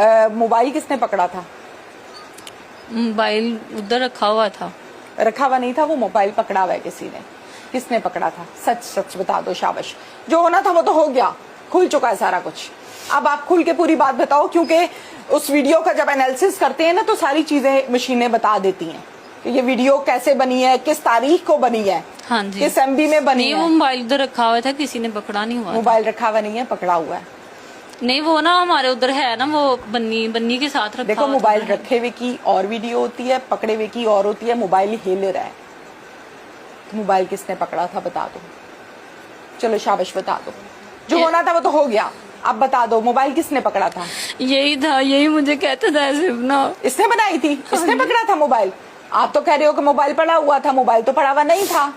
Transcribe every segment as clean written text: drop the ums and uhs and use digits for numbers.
Mobile किसने पकड़ा था? मोबाइल उधर रखा हुआ था। रखा हुआ नहीं था, वो मोबाइल पकड़ा हुआ है किसी ने। किसने पकड़ा था? सच सच बता दो। शाबाश, जो होना था वो तो हो गया, खुल चुका है सारा कुछ। अब आप खुल के पूरी बात बताओ, क्योंकि उस वीडियो का जब एनालिसिस करते हैं ना तो सारी चीजें मशीनें बता देती हैं कि ये वीडियो कैसे बनी है, किस तारीख को बनी है, हाँ जी, किस एमबी में बनी नहीं, है। वो मोबाइल उधर रखा हुआ था, किसी ने पकड़ा नहीं हुआ। मोबाइल रखा हुआ नहीं है, पकड़ा हुआ है। नहीं, वो ना हमारे उधर है ना, वो बन्नी के साथ रखा। देखो, मोबाइल रखे हुए की और वीडियो होती है, पकड़े हुए की और होती है। मोबाइल हिल रहा है, मोबाइल किसने पकड़ा था बता दो। चलो शाबाश, बता दो। जो होना था वो तो हो गया, अब बता दो मोबाइल किसने पकड़ा था? यही था, यही मुझे कहता था ऐसे ना। इसने बनाई थी, इसने पकड़ा था मोबाइल। आप तो कह रहे हो कि मोबाइल पड़ा हुआ था, मोबाइल तो पड़ा हुआ नहीं था,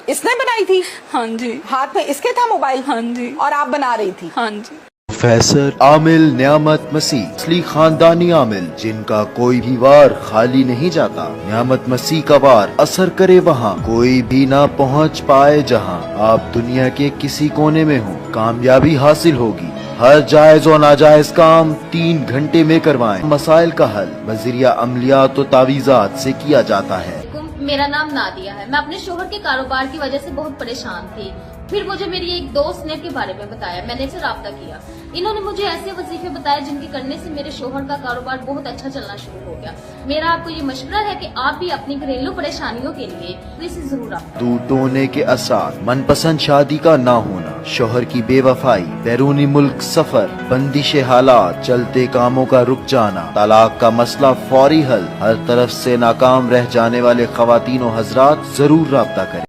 इसने बनाई थी। हाँ जी, हाथ में इसके था मोबाइल। हाँ जी, और आप बना रही थी। हाँ जी। प्रोफेसर आमिल नियामत मसीह, असली खानदानी आमिल जिनका कोई भी वार खाली नहीं जाता। नियामत मसीह का वार असर करे वहाँ, कोई भी ना पहुँच पाए जहाँ। आप दुनिया के किसी कोने में हो, कामयाबी हासिल होगी। हर जायज और नाजायज काम 3 घंटे में करवाएं। मसाइल का हल बजरिया अमलियात और तावीज़ात से किया जाता है। मेरा नाम नादिया है। मैं अपने शोहर के कारोबार की वजह से बहुत परेशान थी। फिर मुझे मेरी एक दोस्त ने के बारे में बताया, मैंने इनसे राब्ता किया। इन्होंने मुझे ऐसे वजीफे बताए जिनके करने से मेरे शोहर का कारोबार बहुत अच्छा चलना शुरू हो गया। मेरा आपको ये मशवरा है कि आप भी अपनी घरेलू परेशानियों के लिए इसे जरूर रखें। दूध होने के असर, मनपसंद शादी का ना होना, शोहर की बेवफाई, बैरूनी मुल्क सफर, बंदिश हालात, चलते कामों का रुक जाना, तलाक का मसला फौरी हल, हर तरफ से नाकाम रह जाने वाले ख्वातीन और हजरात जरूर राब्ता करें।